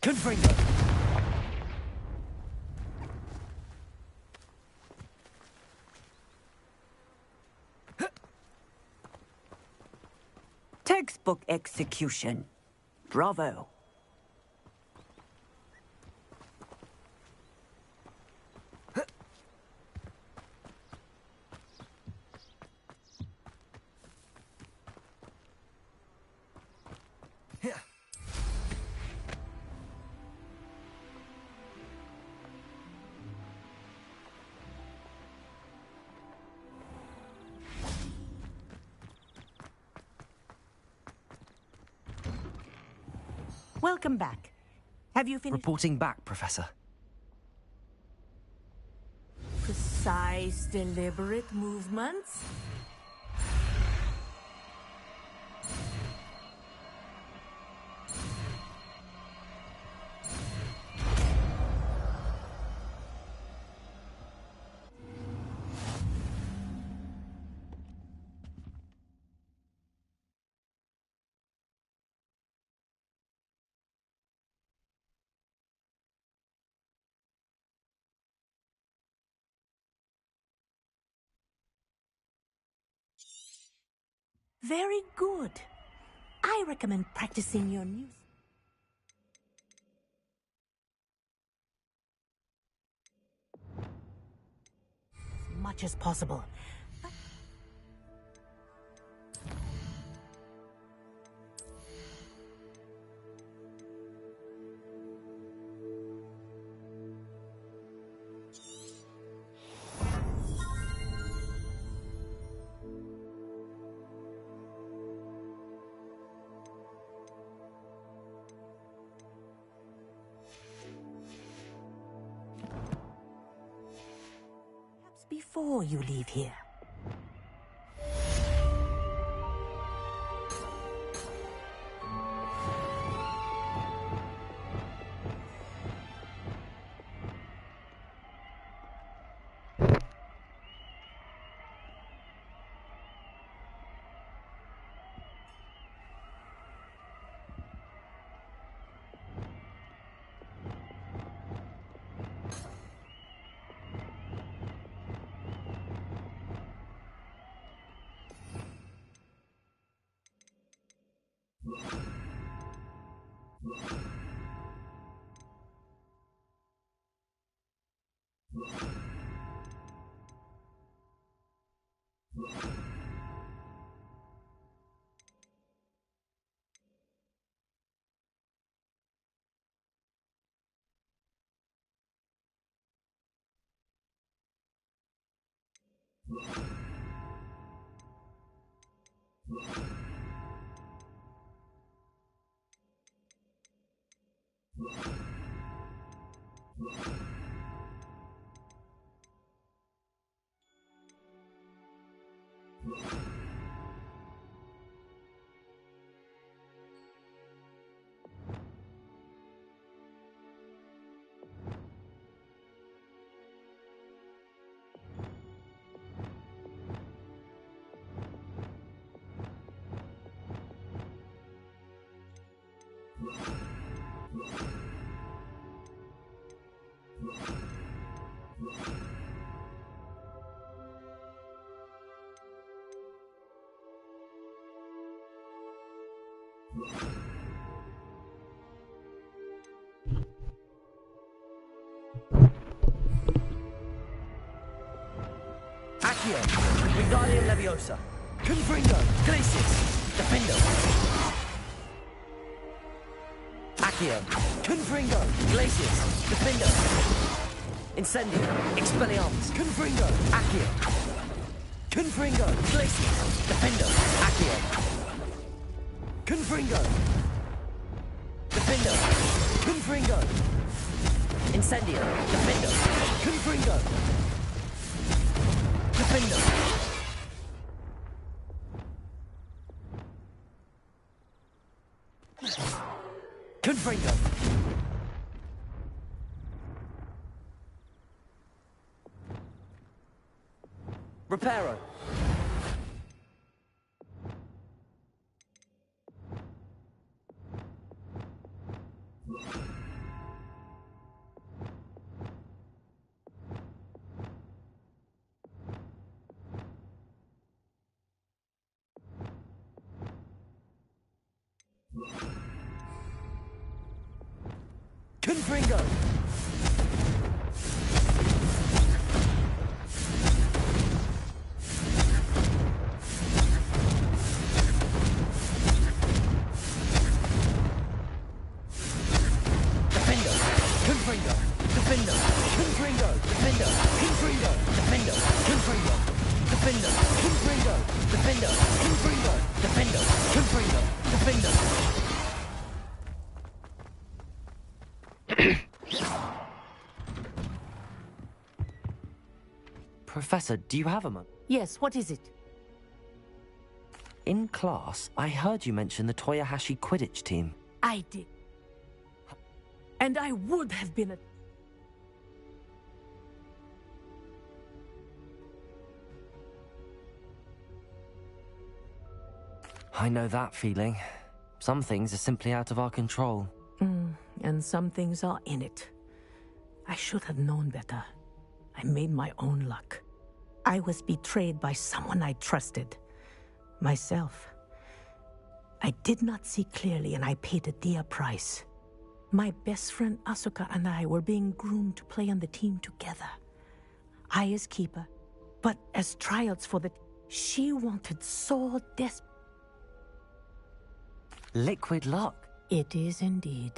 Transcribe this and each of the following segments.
Confringo. Textbook execution. Bravo. Welcome back. Have you finished? Reporting back, Professor. Precise, deliberate movements. Very good. I recommend practicing your news. As much as possible. Before you leave here. Accio. Wingardium Leviosa. Confringo. Glacius. Defendo. Accio. Confringo. Glacius. Defendo. Incendio. Expelliarmus. Confringo. Accio. Confringo. Glacius. Defendo. Accio. Confringo. Defendo. Confringo. Incendio. Defendo. Confringo. Defendo. Confringo. Reparo. Confringo. Defender. Confringo. Defender. Confringo. Defender. Confringo. Defender. Confringo. Defender. Confringo. Defender. Confringo. Defender. Confringo. Defender. Professor, do you have a moment? Yes, what is it? In class, I heard you mention the Toyohashi Quidditch team. I did. And I would have been a... I know that feeling. Some things are simply out of our control. And some things are in it. I should have known better. I made my own luck. I was betrayed by someone I trusted. Myself. I did not see clearly and I paid a dear price. My best friend Asuka and I were being groomed to play on the team together. I as keeper, but as tryouts for the... She wanted so desperately. Liquid luck. It is indeed.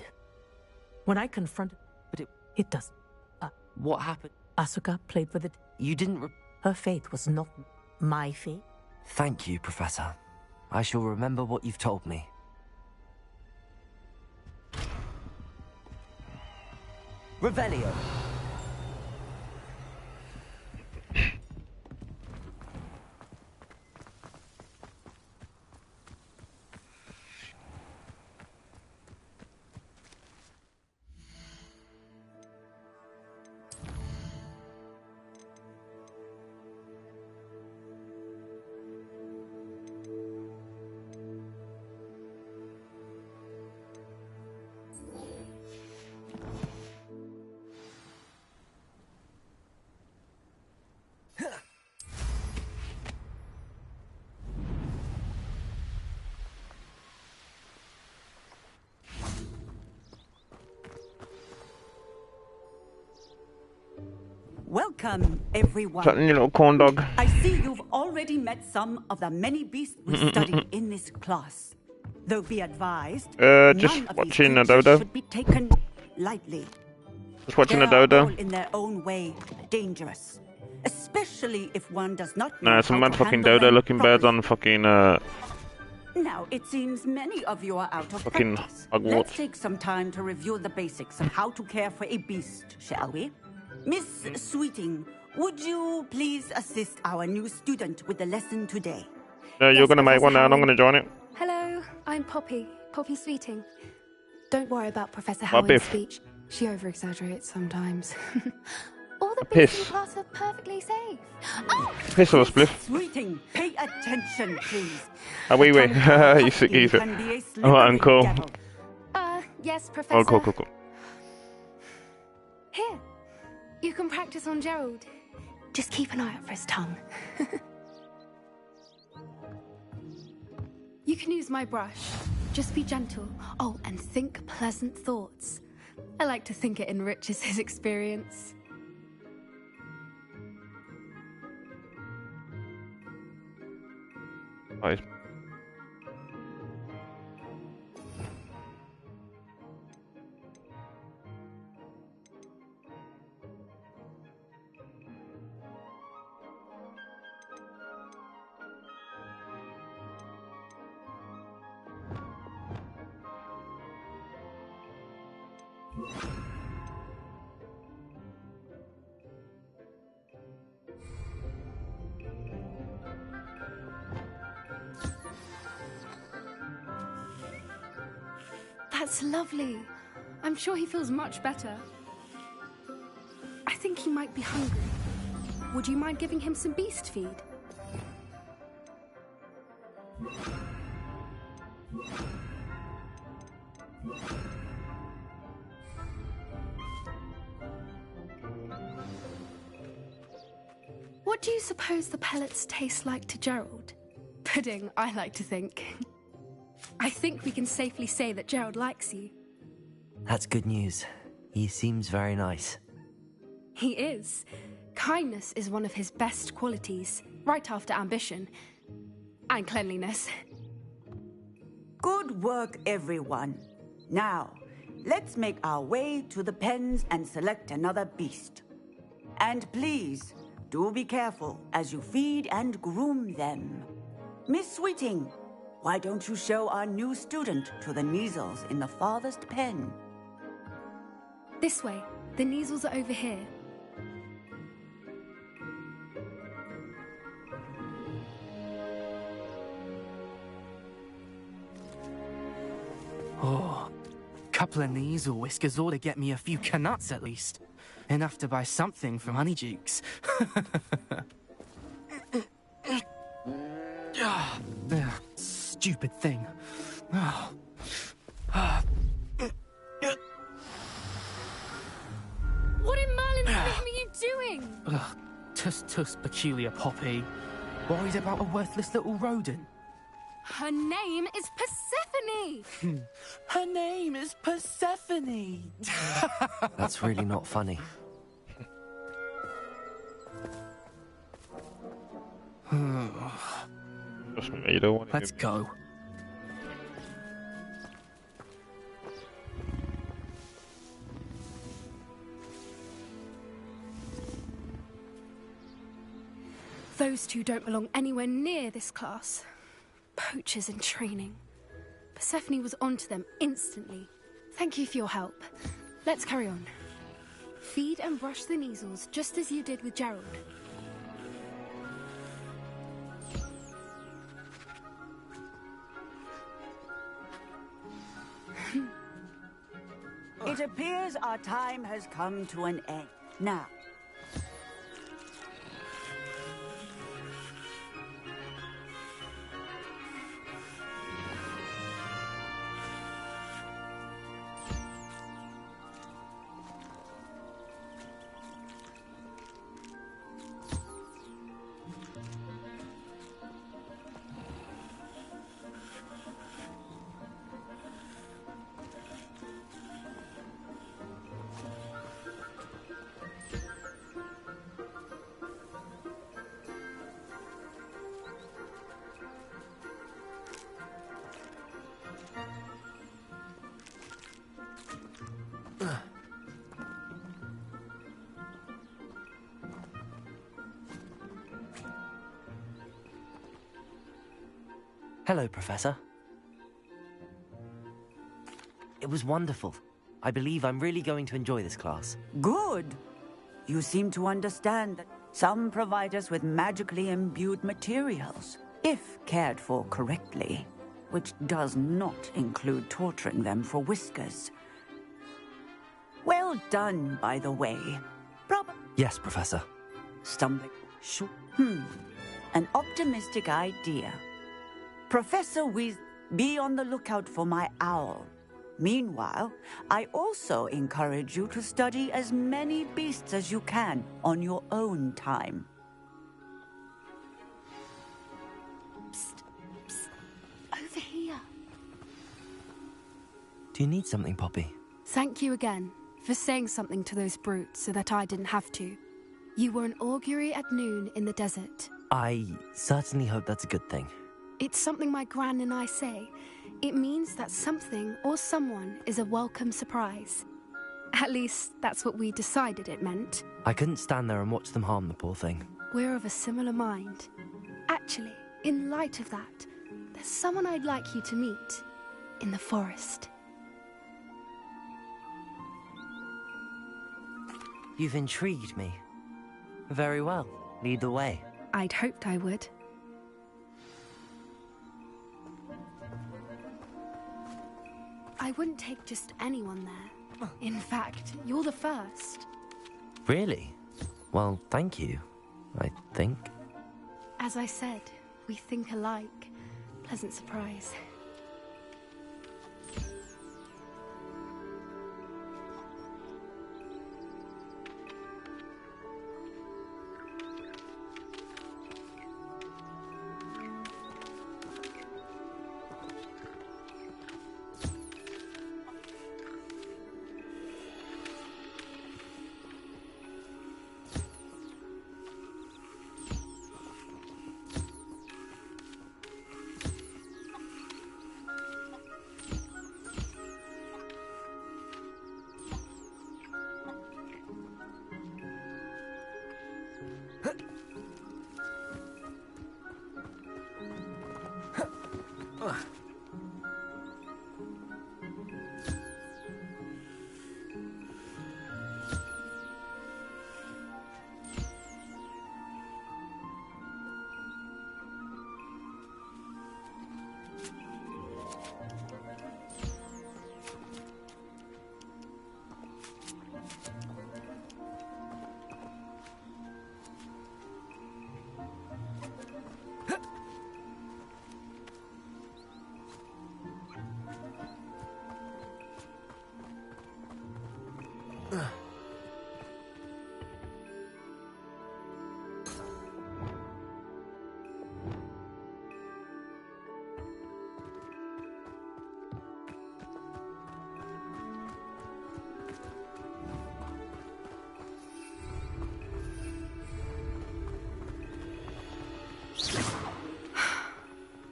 When I confronted... But it doesn't. What happened? Asuka played for the... You didn't Her fate was not my fate. Thank you, Professor. I shall remember what you've told me. Revelio. Welcome, everyone. That new little corn dog. I see you've already met some of the many beasts we study in this class. Though be advised, just none of watching these a dodo. creatures should be taken lightly. Just watching They a are dodo. all in their own way dangerous, especially if one does not know Nah, some how mad to fucking handle dodo them looking birds properly. on fucking Now, it seems many of you are out of Fucking practice. Hogwarts. Let's take some time to review the basics of how to care for a beast, shall we? Miss Sweeting, would you please assist our new student with the lesson today? you're Yes, gonna make one now and I'm Professor gonna join it. Hello, I'm Poppy Sweeting. Don't worry about Professor What, Howard's Biff? speech. She over-exaggerates sometimes. All the piss. beasts in class are perfectly safe. Oh! Piss or spliff. Sweeting, pay attention, please. Ah, wee wee. The tongue of a You sick huckling geezer. can be a Alright, slippery uncle. devil. Yes, Professor. Oh, cool. Here, you can practice on Gerald. Just keep an eye out for his tongue. You can use my brush. Just be gentle. Oh, and think pleasant thoughts. I like to think it enriches his experience. Nice. That's lovely. I'm sure he feels much better. I think he might be hungry. Would you mind giving him some beast feed? What do you suppose the pellets taste like to Gerald? Pudding, I like to think. I think we can safely say that Gerald likes you. That's good news. He seems very nice. He is. Kindness is one of his best qualities, right after ambition. And cleanliness. Good work, everyone. Now, let's make our way to the pens and select another beast. And please, do be careful as you feed and groom them. Miss Sweeting, why don't you show our new student to the Neasels in the farthest pen? This way. The Neasels are over here. Oh, couple of Neasel whiskers ought to get me a few canuts at least. Enough to buy something from Honeydukes. Stupid thing. What in Merlin's name are you doing? Tuss, peculiar Poppy. Worried about a worthless little rodent. Her name is Persephone! Her name is Persephone! That's really not funny. Trust me, you don't want Let's go. Those two don't belong anywhere near this class. Poachers in training. Persephone was onto them instantly. Thank you for your help. Let's carry on. Feed and brush the Neasels just as you did with Gerald. It appears our time has come to an end. Now, Hello, Professor. It was wonderful. I believe I'm really going to enjoy this class. good. You seem to understand that some provide us with magically imbued materials, if cared for correctly, which does not include torturing them for whiskers. Well done, by the way. Yes, Professor. Stumbling. An optimistic idea. Professor be on the lookout for my owl. Meanwhile, I also encourage you to study as many beasts as you can on your own time. Psst, psst. Over here. Do you need something, Poppy? Thank you again for saying something to those brutes so that I didn't have to. You were an augury at noon in the desert. I certainly hope that's a good thing. It's something my gran and I say. It means that something or someone is a welcome surprise. At least, that's what we decided it meant. I couldn't stand there and watch them harm the poor thing. We're of a similar mind. Actually, in light of that, there's someone I'd like you to meet in the forest. You've intrigued me. Very well. Lead the way. I'd hoped I would. I wouldn't take just anyone there. In fact, you're the first. Really? Well, thank you, I think. As I said, we think alike. Pleasant surprise.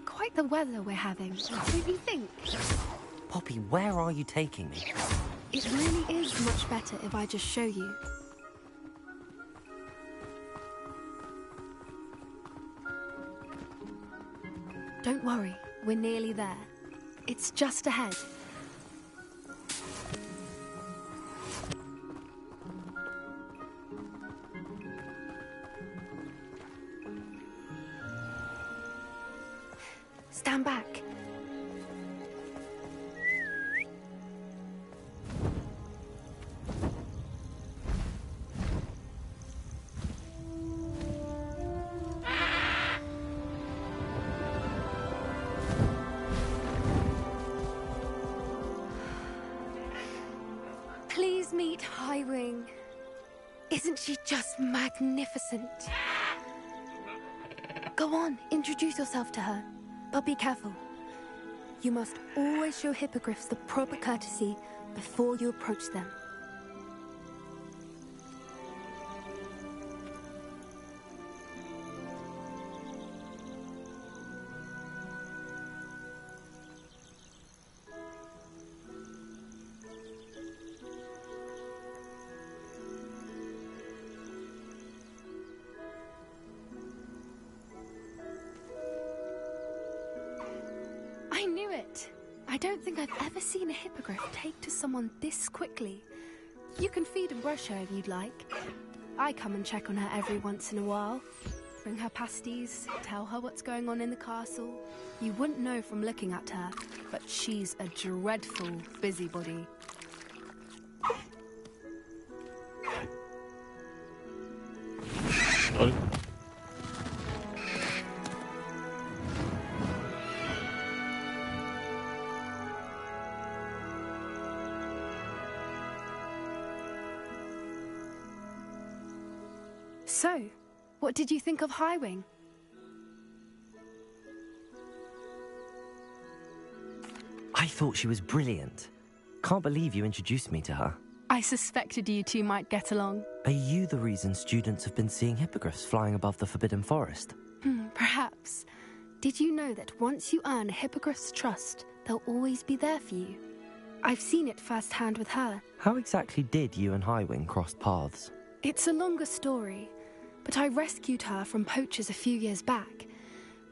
Quite the weather we're having, don't you think? Poppy, where are you taking me? It really is much better if I just show you. Don't worry, we're nearly there. It's just ahead. Stand back. Please meet Highwing. Isn't she just magnificent? Go on, introduce yourself to her. But be careful. You must always show hippogriffs the proper courtesy before you approach them. I knew it. I don't think I've ever seen a hippogriff take to someone this quickly. You can feed and brush her if you'd like. I come and check on her every once in a while. Bring her pasties, tell her what's going on in the castle. You wouldn't know from looking at her, but she's a dreadful busybody. Oj. So, what did you think of Highwing? I thought she was brilliant. Can't believe you introduced me to her. I suspected you two might get along. Are you the reason students have been seeing hippogriffs flying above the Forbidden Forest? Perhaps. Did you know that once you earn a hippogriff's trust, they'll always be there for you? I've seen it firsthand with her. How exactly did you and Highwing cross paths? It's a longer story, but I rescued her from poachers a few years back.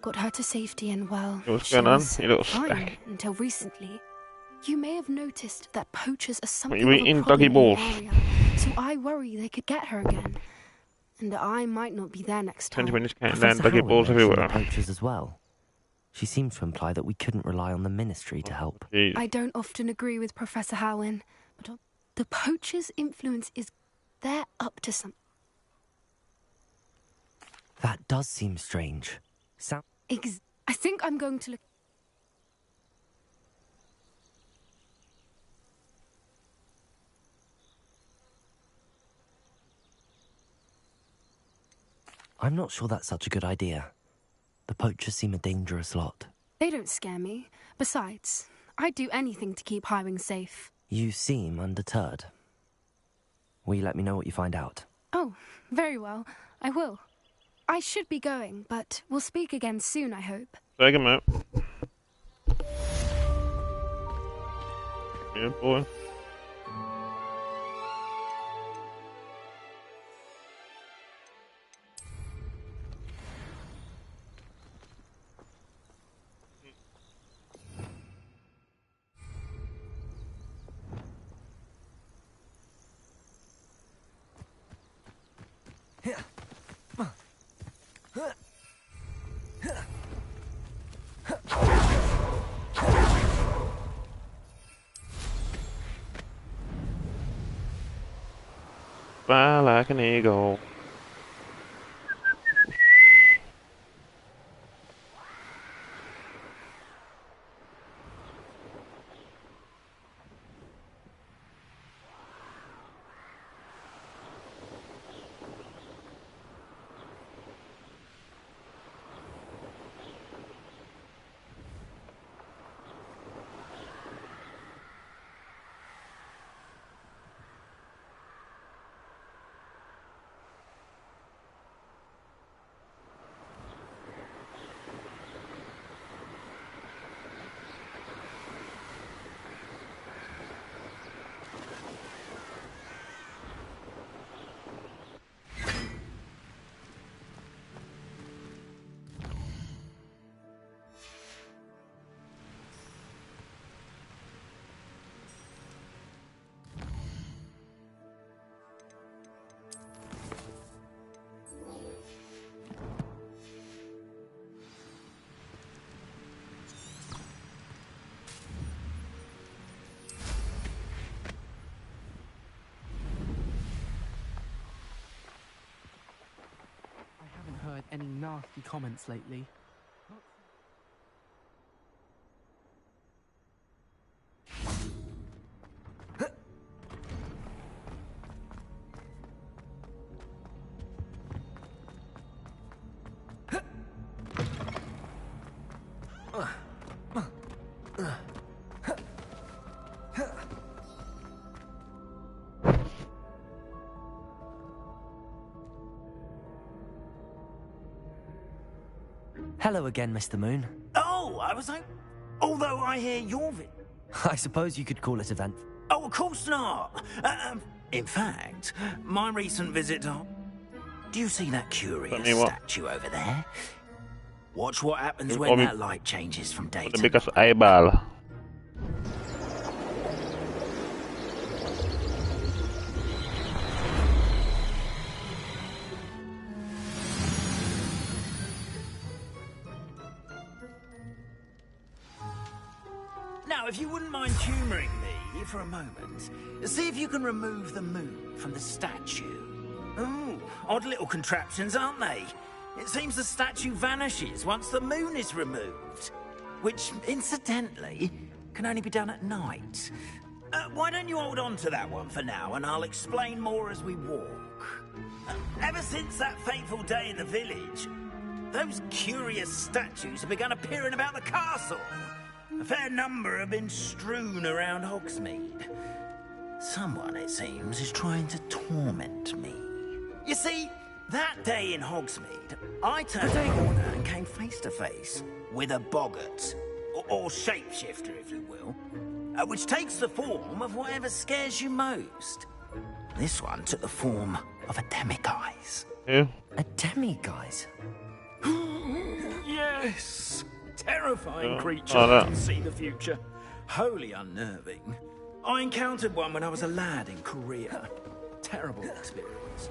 Got her to safety and, well, What's she going on? was You little fine stack. until recently. You may have noticed that poachers are something you of a eating, problem doggy in the balls? area, so I worry they could get her again. And I might not be there next 20 time. minutes counting down Professor doggy Howard balls mentioned everywhere. the poachers as well. She seemed to imply that we couldn't rely on the ministry to help. Jeez. I don't often agree with Professor Howin, but the poachers' influence is they're up to something. That does seem strange. I think I'm going to look. I'm not sure that's such a good idea. The poachers seem a dangerous lot. They don't scare me. Besides, I'd do anything to keep Highwing safe. You seem undeterred. Will you let me know what you find out? Oh, very well. I will. I should be going, but we'll speak again soon, I hope. Take him out. Yeah, boy. Fly like an eagle. snarky comments lately. Hello again, Mr. Moon. Oh, I was like... Although I hear your I suppose you could call it event. Oh, of course not. In fact, my recent visit to... Do you see that curious statue over there? Watch what happens when that light changes from day to Because eyeball. Now, if you wouldn't mind humouring me for a moment, see if you can remove the moon from the statue. Ooh, odd little contraptions, aren't they? It seems the statue vanishes once the moon is removed. Which, incidentally, can only be done at night. Why don't you hold on to that one for now, and I'll explain more as we walk. Ever since that fateful day in the village, those curious statues have begun appearing about the castle. A fair number have been strewn around Hogsmeade. Someone, it seems, is trying to torment me. You see, that day in Hogsmeade, I turned a corner and came face to face with a boggart, or shapeshifter, if you will, which takes the form of whatever scares you most. This one took the form of a demiguise. Yeah. A demiguise? Yes! Terrifying creature that can see the future. Wholly unnerving. I encountered one when I was a lad in Korea. Terrible experience.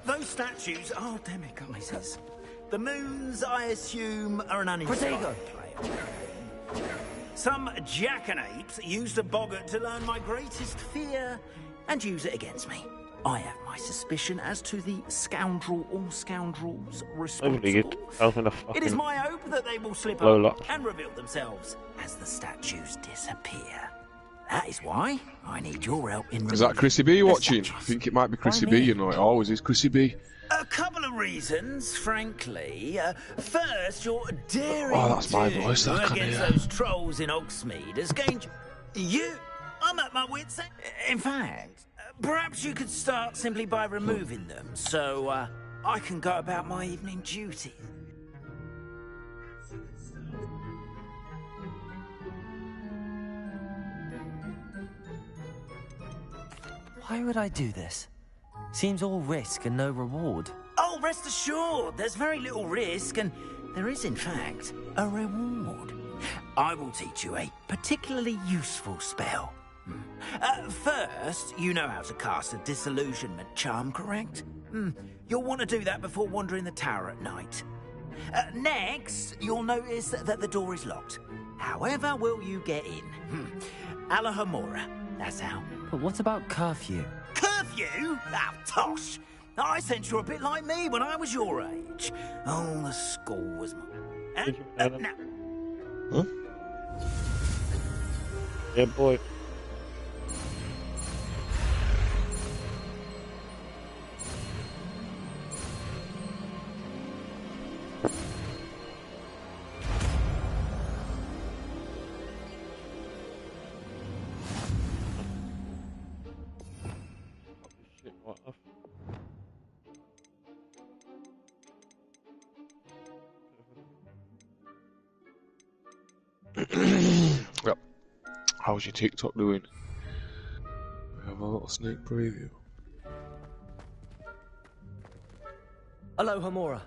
Those statues are demiguises. The moons, I assume, are an uninspired player. Some jackanapes used a boggart to learn my greatest fear and use it against me. I have my suspicion as to the scoundrel or scoundrels responsible. It is my hope that they will slip up and reveal themselves as the statues disappear. That is why I need your help in... Is that Chrissy B watching? I think it might be Chrissy B, you know, it always is Chrissy B. A couple of reasons, frankly. First, your daring that's my voice, that can against those trolls in Hogsmeade has gained you... I'm at my wit's end. In fact, perhaps you could start simply by removing them, so I can go about my evening duties. Why would I do this? Seems all risk and no reward. Oh, rest assured, there's very little risk, and there is, in fact, a reward. I will teach you a particularly useful spell. First, you know how to cast a disillusionment charm, correct? You'll want to do that before wandering the tower at night. Next, you'll notice that the door is locked. However will you get in? Alahomora, that's how. But what about curfew? Curfew? Ah, tosh! I sense you're a bit like me when I was your age. Oh, the school was mine. Now... Huh? Yeah, boy. Yep. How's your TikTok doing? We have a little sneak preview. Hello, Homura.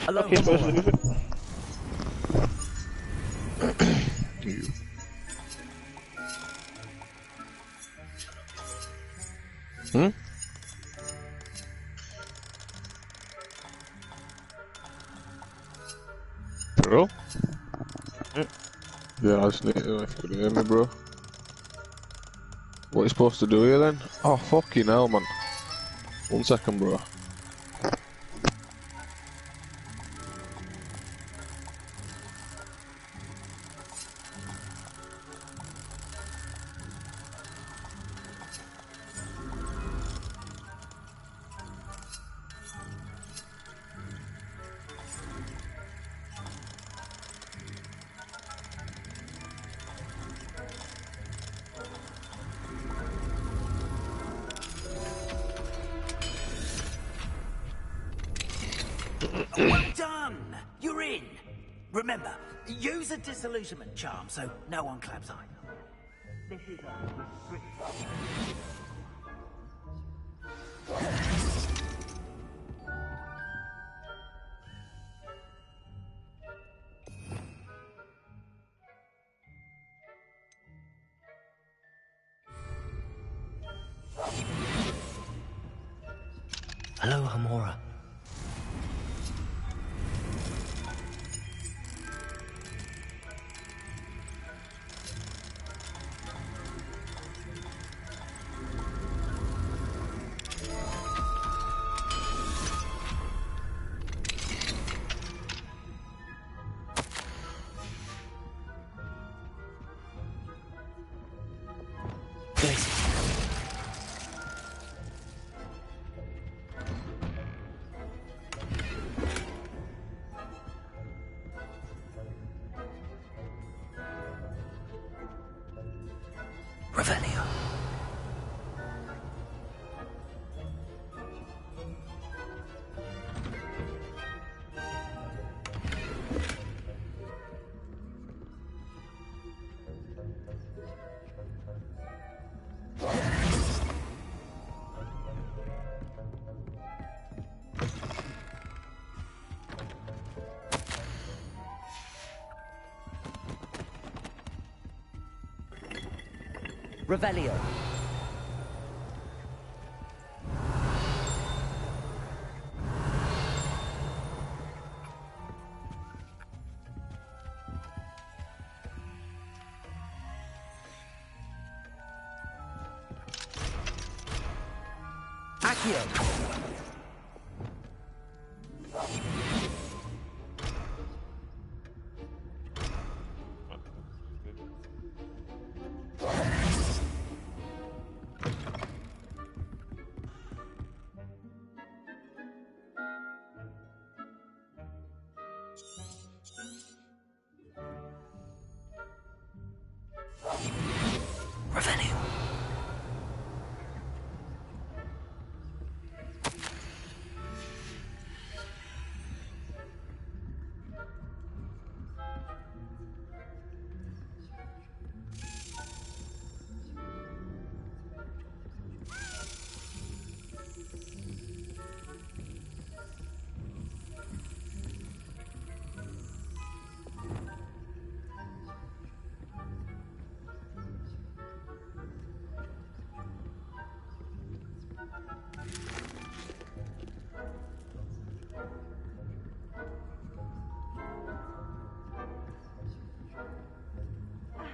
Hello, Okay, so Hamora. leave it. You. Hmm? Bro? Yeah. Yeah, I just need to know if you could hear me, bro. What are you supposed to do here then? Oh, fucking hell, man. 1 second, bro. Well done! You're in! Remember, use a disillusionment charm so no one claps eye. This is Hello, Hamora. Revelio. Revelio. Accio. Revelio.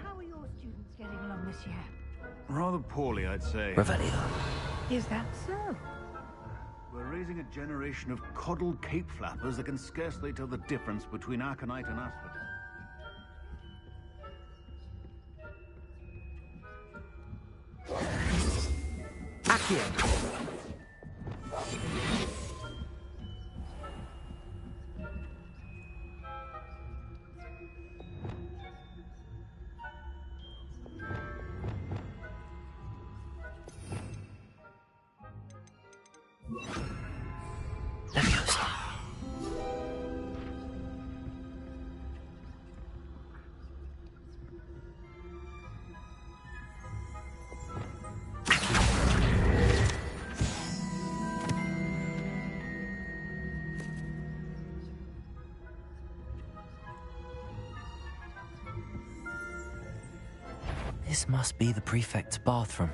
How are your students getting along this year? Rather poorly, I'd say. Revelio. Is that so? We're raising a generation of coddled cape flappers that can scarcely tell the difference between aconite and asphodel. Accio. Leviosa. This must be the prefect's bathroom.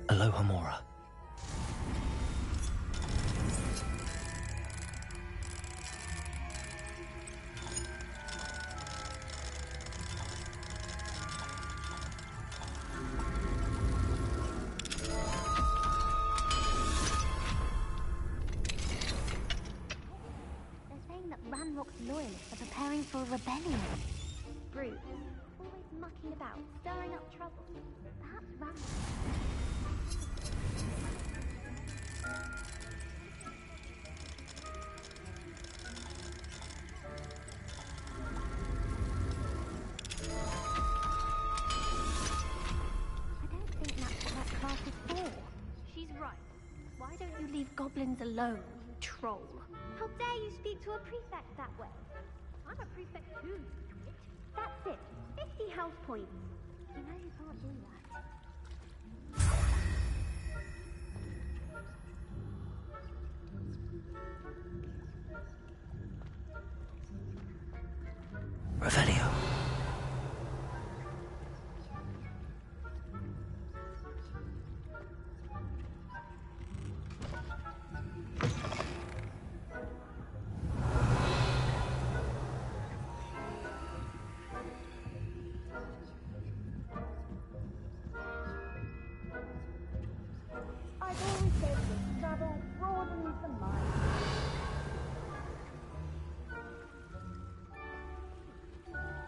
Aloha Mora. They're saying that Ranrock's loyalists are preparing for a rebellion. Brutes, always mucking about, stirring up trouble. Perhaps Ranrock... Goblins alone, you troll. How dare you speak to a prefect that way? I'm a prefect too, you twit. That's it. 50 house points. You know you can't do that. Revelio.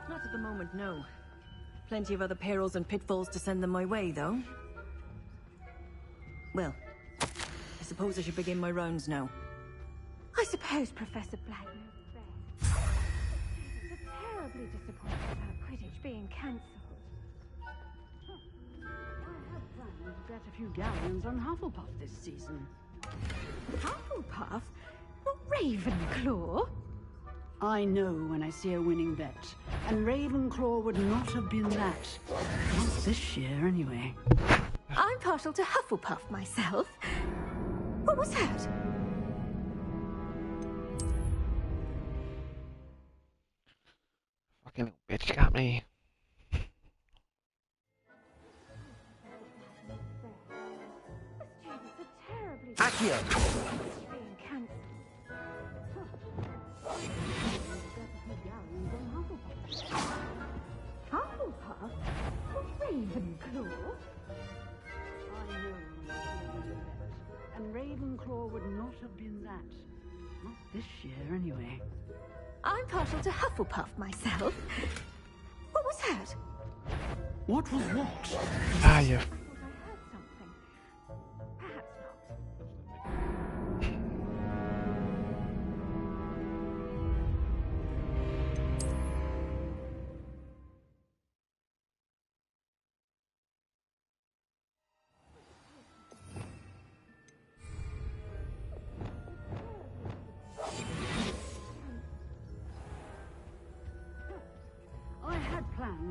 Not at the moment, no. Plenty of other perils and pitfalls to send them my way, though. Well, I suppose I should begin my rounds now. I suppose Professor Blackman's fair. Students are terribly disappointed about Quidditch being cancelled. I have planned to bet a few galleons on Hufflepuff this season. Hufflepuff? Not Ravenclaw? I know when I see a winning bet, and Ravenclaw would not have been that. Not this year, anyway. I'm partial to Hufflepuff myself. What was that? Fucking little bitch got me. Accio! Hufflepuff? Ravenclaw? I know when I see a winning bet, and Ravenclaw would not have been that. Not this year, anyway. I'm partial to Hufflepuff myself. What was that? What was what? Ah, you.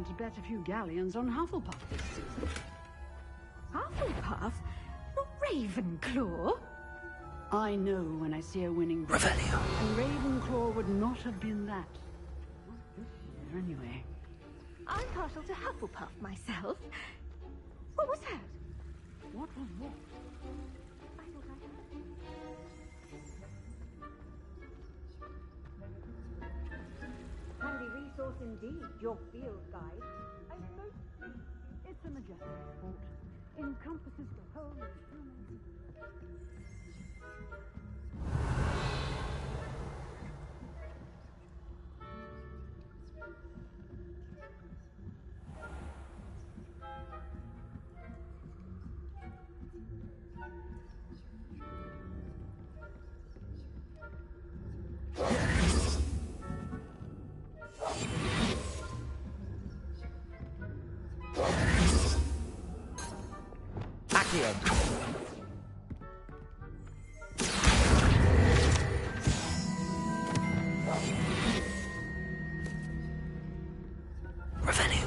To bet a few galleons on Hufflepuff this season. Hufflepuff? Not Ravenclaw? I know when I see a winning bet, and Ravenclaw would not have been that. Not this year, anyway. I'm partial to Hufflepuff myself. What was that? What was what? I thought I heard. Handy resource indeed, your field guide. It's a majestic sport. Encompasses the whole of human... dead. Revenue.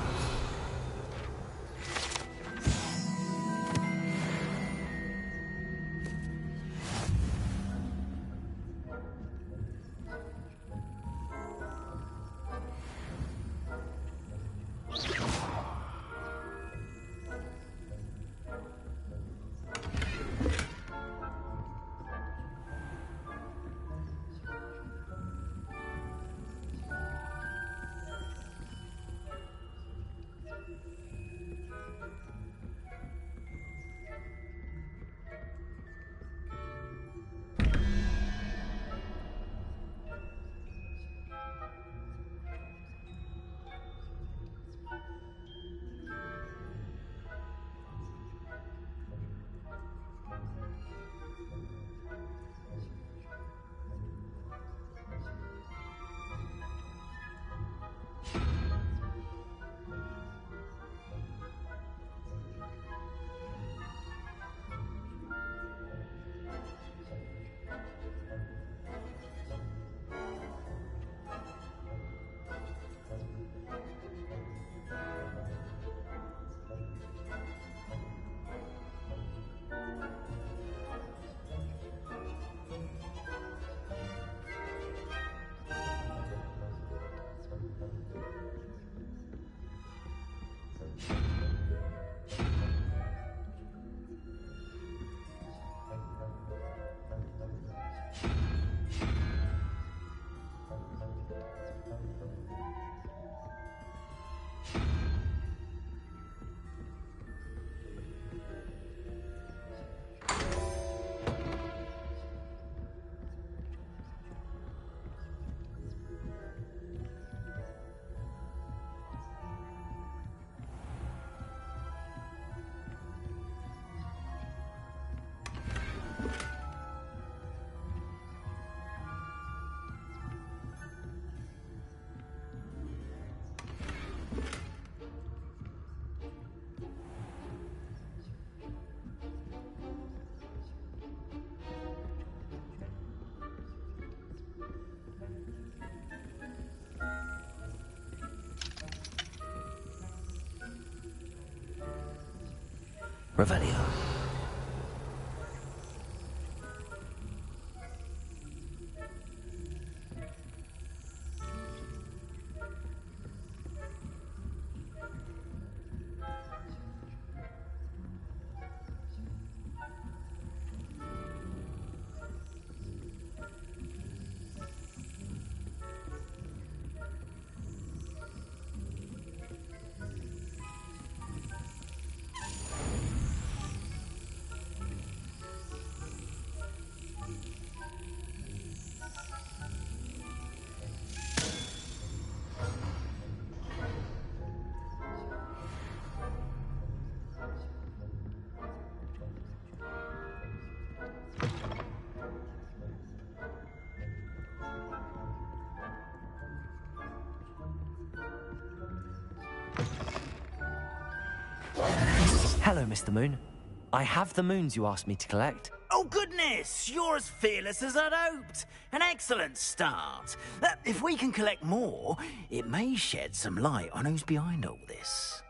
Revelio. Hello, Mr. Moon. I have the moons you asked me to collect. Oh, goodness! You're as fearless as I'd hoped. An excellent start. If we can collect more, it may shed some light on who's behind all this.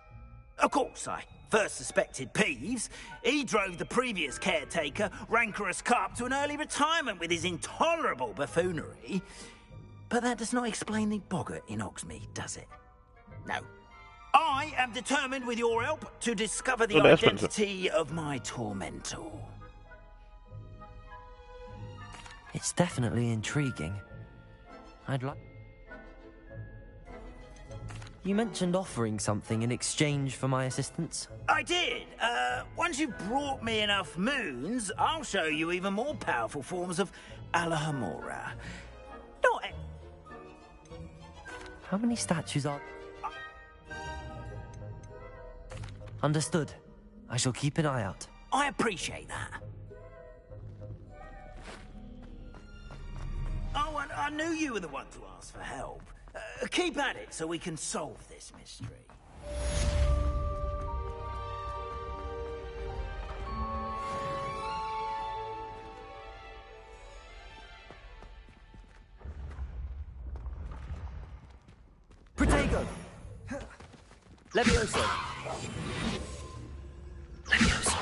Of course, I first suspected Peeves. He drove the previous caretaker, Rancorous Carp, to an early retirement with his intolerable buffoonery. But that does not explain the boggart in Oxmead, does it? No. I am determined, with your help, to discover the identity of my tormentor. It's definitely intriguing. I'd like... You mentioned offering something in exchange for my assistance? I did. Once you've brought me enough moons, I'll show you even more powerful forms of Alahamora. Not... How many statues are... Understood. I shall keep an eye out. I appreciate that. Oh, and I knew you were the one to ask for help. Keep at it so we can solve this mystery. Levioso. Levioso.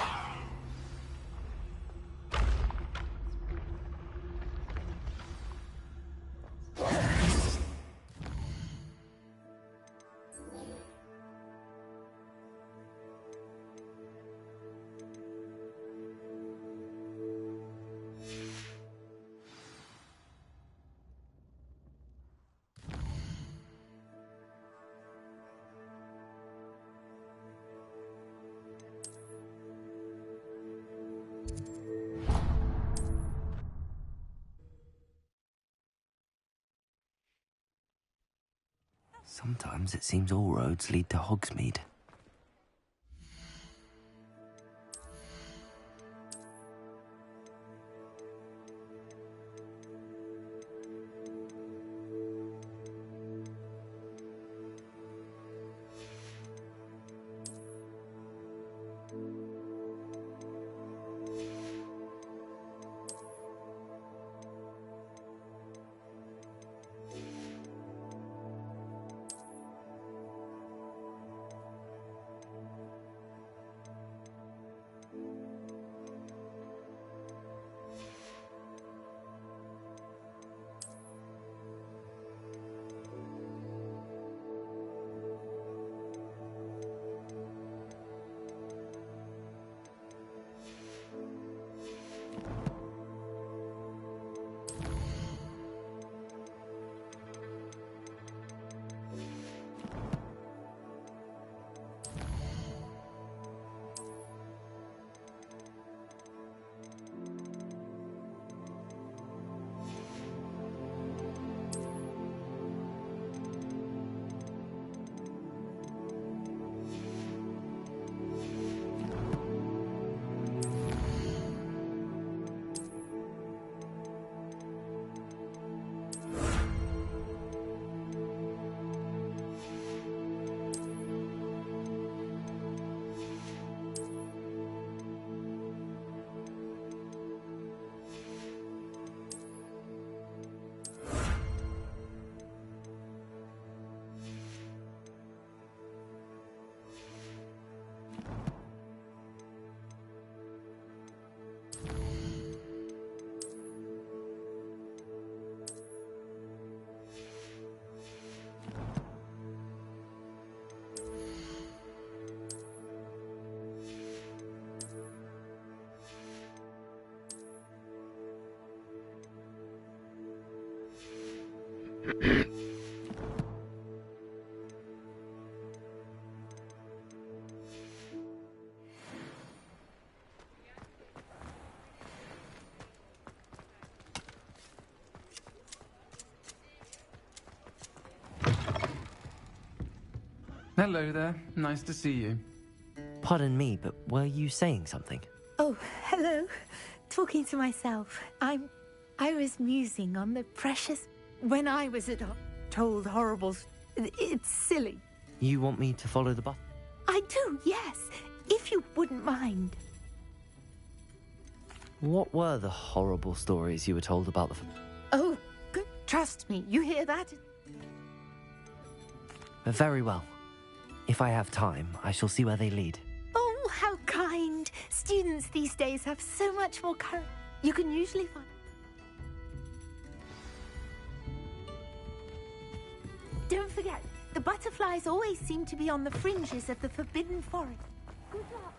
Sometimes it seems all roads lead to Hogsmeade. Hello there. Nice to see you. Pardon me, but were you saying something? Oh, hello. Talking to myself. I was musing on the precious... When I was told horribles... It's silly. You want me to follow the button? I do, yes. If you wouldn't mind. What were the horrible stories you were told about the... Oh, trust me. You hear that? Very well. If I have time, I shall see where they lead. Oh, how kind. Students these days have so much more courage. You can usually find... Don't forget, the butterflies always seem to be on the fringes of the Forbidden Forest. Good luck.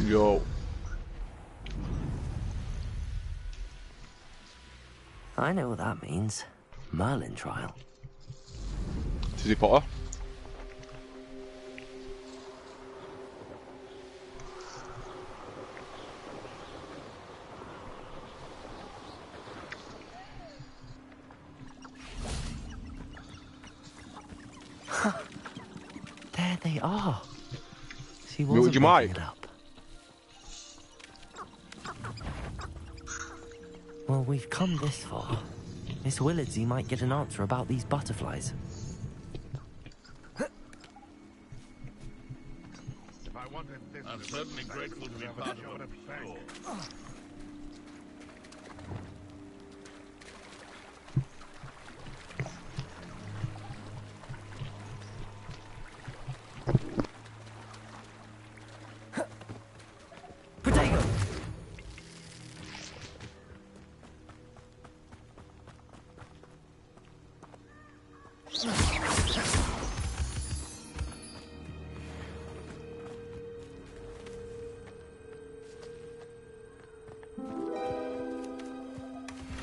Yo. I know what that means. Merlin trial. Tizzy Potter. they are. She Would wasn't you making mind? it up. Well, we've come this far. Miss Willardsey might get an answer about these butterflies. I'm certainly grateful to be part of what you've done.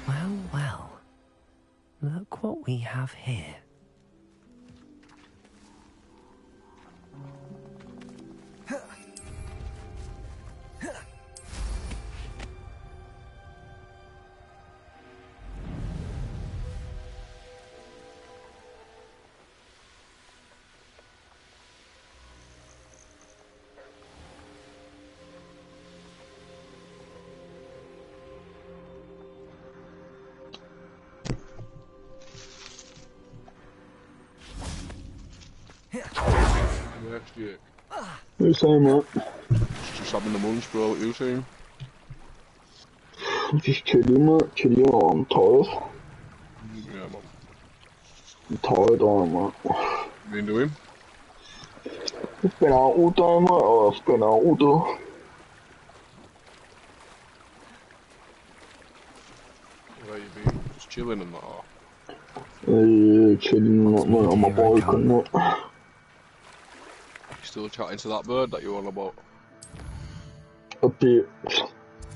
Well, well. Look what we have here. Next year. What you saying, mate? Just having the munch, bro. What you saying? Just chilling, mate. Chilling. I'm tired. Yeah, man. I'm tired, mate. What you been doing? I've been out all day, mate. I've been out all day. Where you been? Just chilling and that. Or? Yeah, chilling, mate, on my bike and that. Still chatting to that bird that you're on about? A bit.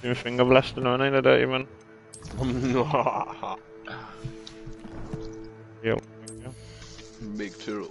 You think I've less than 9 today, man? Yo. Big turtle.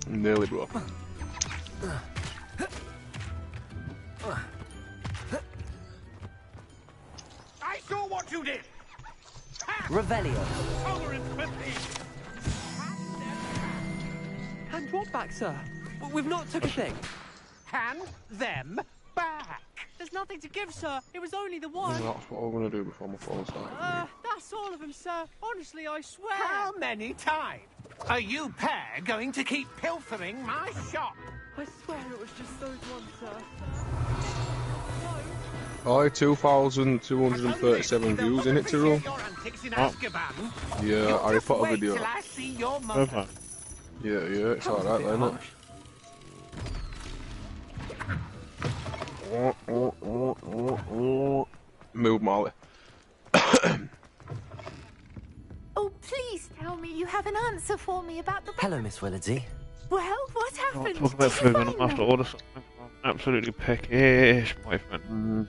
Nearly, bro. I saw what you did! Revelio. Over him quickly! Hand what back, sir? We've not took a thing. Hand them back! There's nothing to give, sir. It was only the one. That's what I'm gonna do before my phone starts. That's all of them, sir. Honestly, I swear. How many times are you pair going to keep pilfering my shop? I swear it was just those ones, sir. Oh, 2,237 views in it, Tyrrell. Oh. Yeah, Harry Potter video. Okay. Yeah, it's alright then, isn't it? Move, Molly. Oh, please tell me you have an answer for me about the... Hello, Miss Willardsey. Well, what happened? Talk about food and I'm gonna have to order something. I'm absolutely peckish, my friend.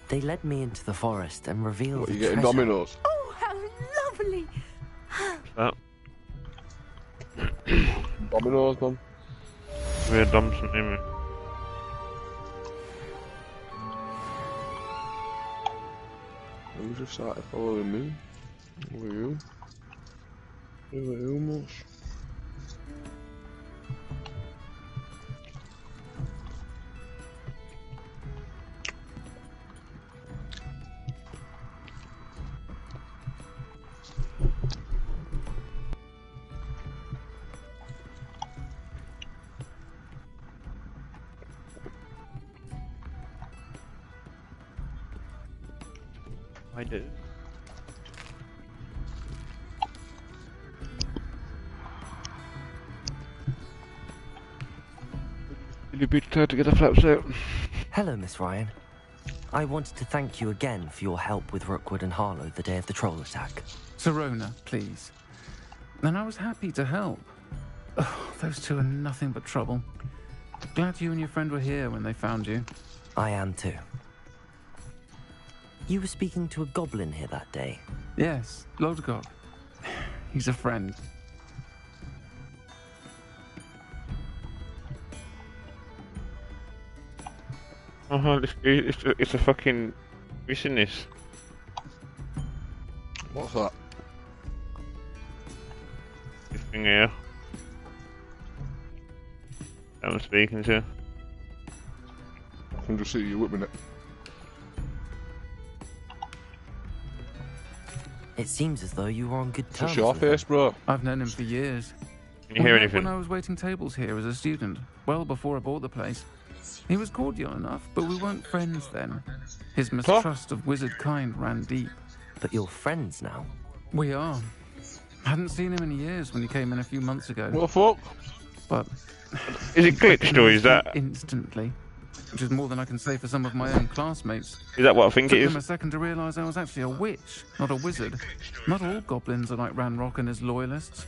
They led me into the forest and revealed What, the you getting treasure. Dominoes? Oh, how lovely! Dominoes, man. We're dumb something. Who just started following me? Who are you? Who are you, Mosh? I do. Will you be prepared to get the flaps out? Hello, Miss Ryan. I wanted to thank you again for your help with Rookwood and Harlow the day of the troll attack. Serona, please. And I was happy to help. Oh, those two are nothing but trouble. Glad you and your friend were here when they found you. I am too. You were speaking to a goblin here that day. Yes, Lodgok. He's a friend. Oh, it's a fucking business. What's that? This thing here. I'm speaking to. I can just see you whipping it. It seems as though you were on good terms. It's your face, bro. I've known him for years. Can you hear anything? When I was waiting tables here as a student, well before I bought the place. He was cordial enough, but we weren't friends then. His mistrust of wizard kind ran deep. But you're friends now? We are. Hadn't seen him in years when he came in a few months ago. What the fuck? But... Is it glitched or is that... Instantly. Which is more than I can say for some of my own classmates. Is that what I think it is? Took them a second to realise I was actually a witch, not a wizard. Not all goblins are like Ranrock and his loyalists.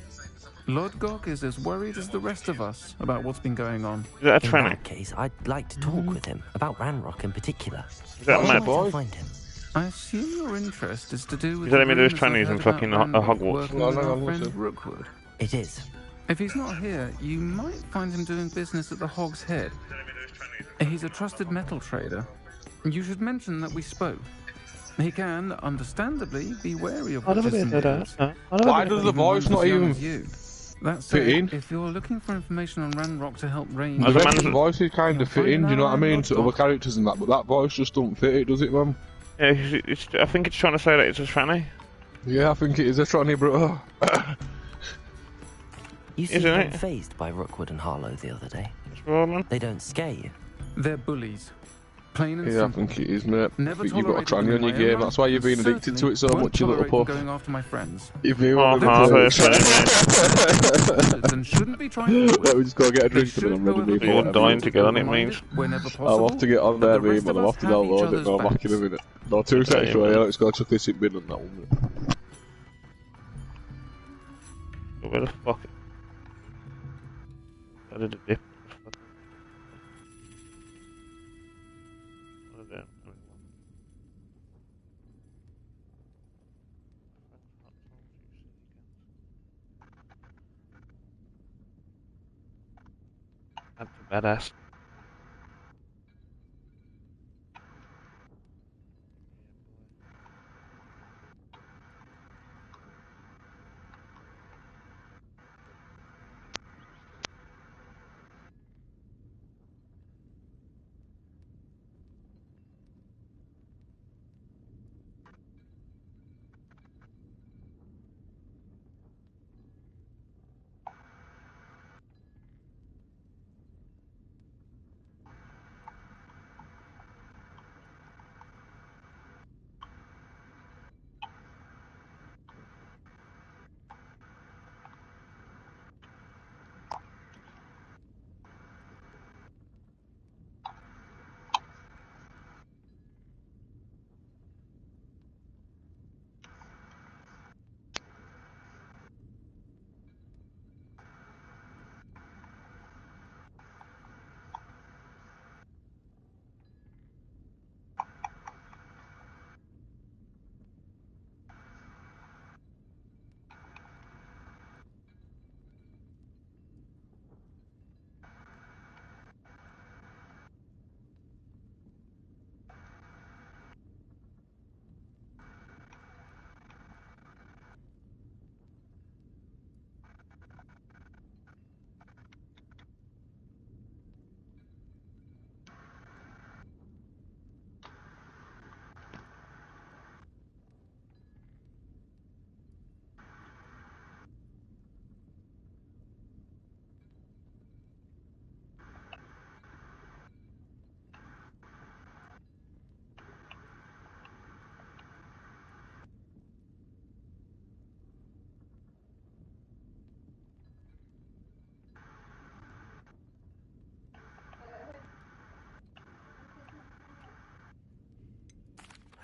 Lodgok is as worried as the rest of us about what's been going on. Is that a tranny? In that case, I'd like to talk with him, about Ranrock in particular. Is that a mad boy? Find him. I assume your interest is to do with... Is that any of those trannies in fucking Hogwarts? No, Rookwood. It is. If he's not here, you might find him doing business at the Hog's Head. He's a trusted metal trader. You should mention that we spoke. He can, understandably, be wary of witches and wizards. Why does the voice not even That fit in? said, if you're looking for information on Ranrock to help range... The voice is kind of fit in, do you know what I mean, to other characters and that, but that voice just don't fit it, does it, man? Yeah, I think it's trying to say that it's a tranny. Yeah, I think it is a tranny, bro. You seemed unfazed by Rookwood and Harlow the other day. They don't scare you. They're bullies. Plain and yeah, simple. I think it is, mate. Never You've got a tranny on your game, that's why you've been addicted to it so much, you little pup. Going after my friends. You've been and shouldn't be trying to we just gotta get a drink and then I'm ready to be dying to get on it, means. I'll have to get on there, mate, but I'll have to download it now, back in a minute. No, 2 seconds, yeah, let's go chuck this in bin on that one. Where the fuck? I did a dip. That's badass.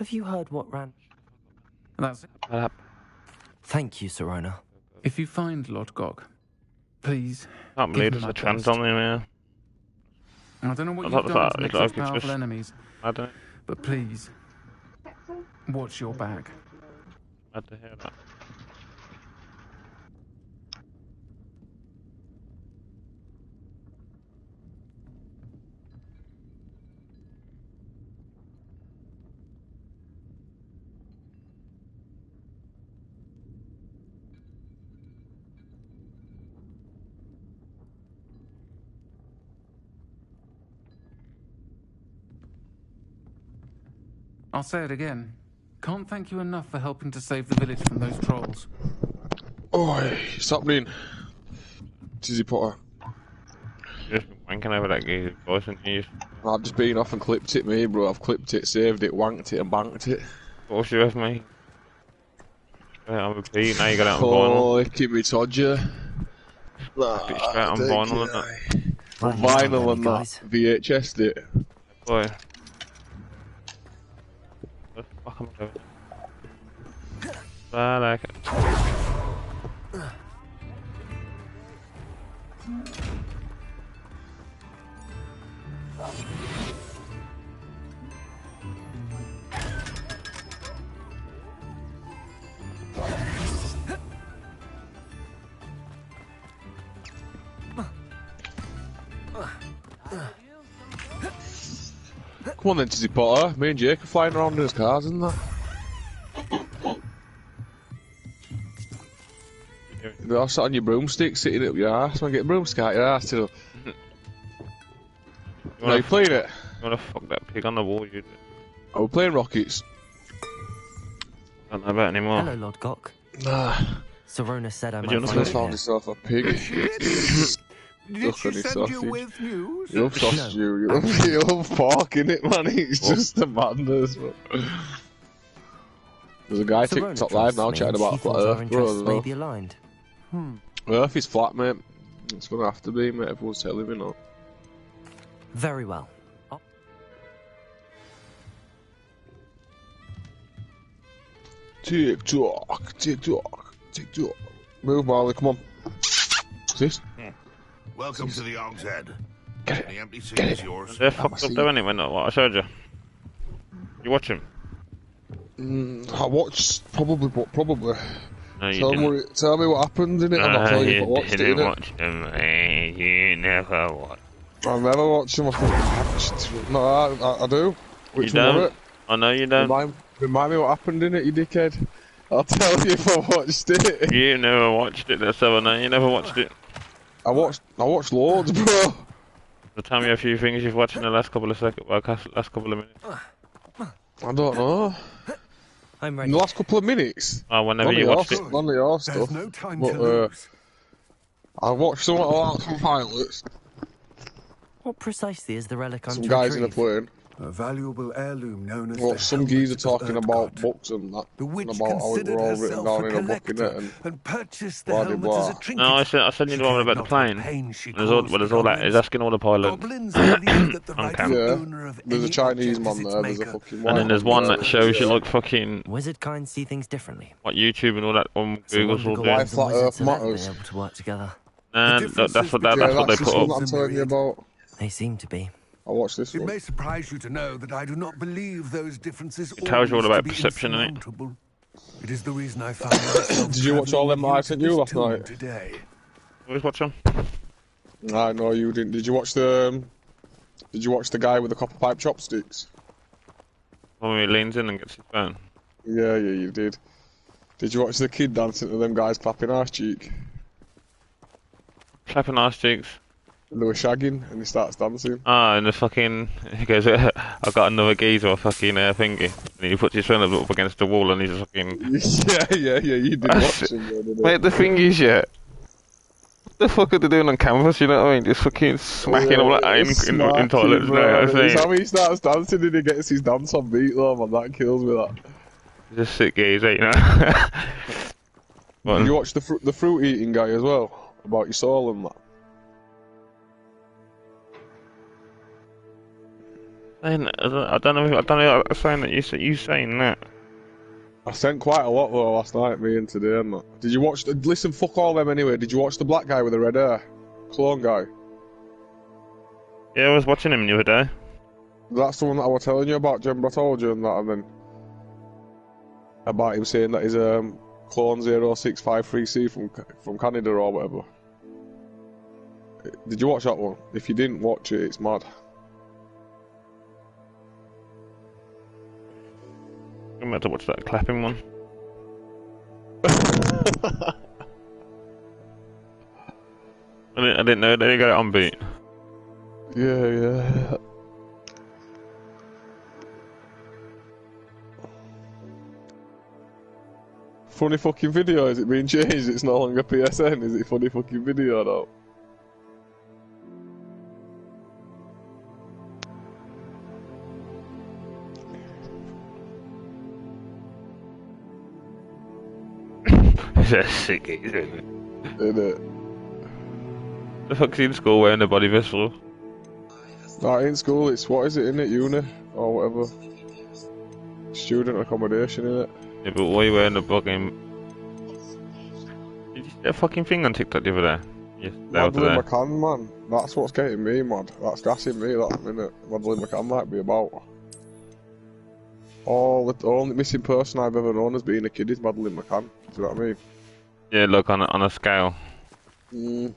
Have you heard what ran? That's it. Thank you, Serona. If you find Lord Gog, please. I can't believe there's a chance on him here. I don't know what you've done to make such powerful enemies, I don't. but please, watch your back. Glad to hear that. I'll say it again. Can't thank you enough for helping to save the village from those trolls. Oi, what's happening? Tizzy Potter. Just wanking over that guy's voice and you. I've just been off and clipped it, me, bro. I've clipped it, saved it, wanked it, and banked it. What's you with me? I'm a beat, now you got it on vinyl. Oh, keep me Todger. Straight on vinyl and that. On vinyl and that. VHS'd it. Boy. What the fuck am I doing? I like it. Come on then, Tizzy Potter. Me and Jake are flying around in his cars, isn't that? You're all sat on your broomstick, sitting up your ass. Man, get a broomstick out your ass too. Are you playing it? You wanna fuck that pig on the wall, you do. Are we playing Rockets? Don't know about anymore. Hello, Lord Gok. Nah. Serona said I Would you might not find found you yourself a pig. Did she send you with news? You love sausage, you love pork in it, man. It's just a madness. There's a guy TikTok live now chatting about flat Earth, bro. may be aligned. Earth is flat, mate. It's gonna have to be, mate. Everyone's telling me now. Very well. TikTok, TikTok, TikTok. Move, Marley, come on. What's this? Welcome to the Og's Head. Get it. The empty seat is yours. They're fucked up though anyway, not what I showed you. You watch him? I watched, probably. No, you didn't. Tell me what happened in it. I'm not telling you if I watched it, innit? Watch them. You never watched. I never watch them. I think. No, I do. Which you one don't? was it? I know you don't. Remind me what happened in it, you dickhead. I'll tell you if I watched it. You never watched it, that's how I know. You never watched it. I watched loads, bro. So tell me a few things you've watched in the last couple of seconds, well, last couple of minutes. I don't know. I'm ready. In the last couple of minutes? Oh, whenever you watched it. None of your stuff. There's no time to lose. I watched some pilots. What precisely is the relic I'm Some to guys in a retrieve? plane. A valuable heirloom known as Well, the some geezer talking about books and that. The witch and about how it were all written down in a book, innit? And purchased the Blah, helmet blah. as a trinket. No, I said you the one about the plane. There's all that. He's asking all the pilots. Goblins believe that the on rightful camera. owner of There's a any Chinese object man is its there, there's a maker. fucking And then there's one that shows you like fucking Wizard kind see things differently. what YouTube and all that on So Google's wonder will goblins do. Why flat and wizards Earth have ever been matters. able to work together. And that's what they That's put the one up. I'm telling you about. They seem to be. I watched this It one. may surprise you to know that I do not believe those differences It tells you all always about to be perception, innit? insurmountable. It is the reason I found myself Did you watch all them that I sent you last travelling night? today. Always watch them. I know you didn't. Did you watch the guy with the copper pipe chopsticks? When he leans in and gets his phone. Yeah, you did. Did you watch the kid dancing to them guys clapping arse cheek? Clapping ass cheeks. And they were shagging and he starts dancing. Ah, and the fucking he goes, I've got another geezer or fucking thingy, and he puts his phone up against the wall and he's just fucking. yeah, you did watch him, didn't you? Mate, the thing is, yeah. What the fuck are they doing on canvas? You know what I mean? Just fucking smacking them like that in toilets. You know what I'm It's saying? how he starts dancing and he gets his dance on beat though, man. That kills me. That. Just sick geezer, you know. Did you watch the fruit eating guy as well? About your soul and that. I don't know if I'm saying that you saying that. I sent quite a lot though last night, me and today. And that. Did you watch? Listen, fuck all them anyway. Did you watch the black guy with the red hair, clone guy? Yeah, I was watching him the other day. That's the one that I was telling you about, Jim. I told you and that, and then about him saying that he's clone 0653C from Canada or whatever. Did you watch that one? If you didn't watch it, it's mad. I'm about to watch that clapping one. I didn't know they got it on beat. Yeah. Funny fucking video, is it being changed? It's no longer PSN, is it funny fucking video now? That's sick, isn't it? Isn't it? The fuck's he in school wearing a body vessel? Not in school, it's what is it, in it? Uni? Or whatever. Student accommodation, innit? Yeah, but why are you wearing a fucking... Did you see that fucking thing on TikTok the other day? Yes, Madeleine McCann, man. That's what's getting me mad. That's gassing me, that minute. Madeleine McCann might be about. The only missing person I've ever known as being a kid is Madeleine McCann. Do you know what I mean? Yeah, look, on a scale. Mm.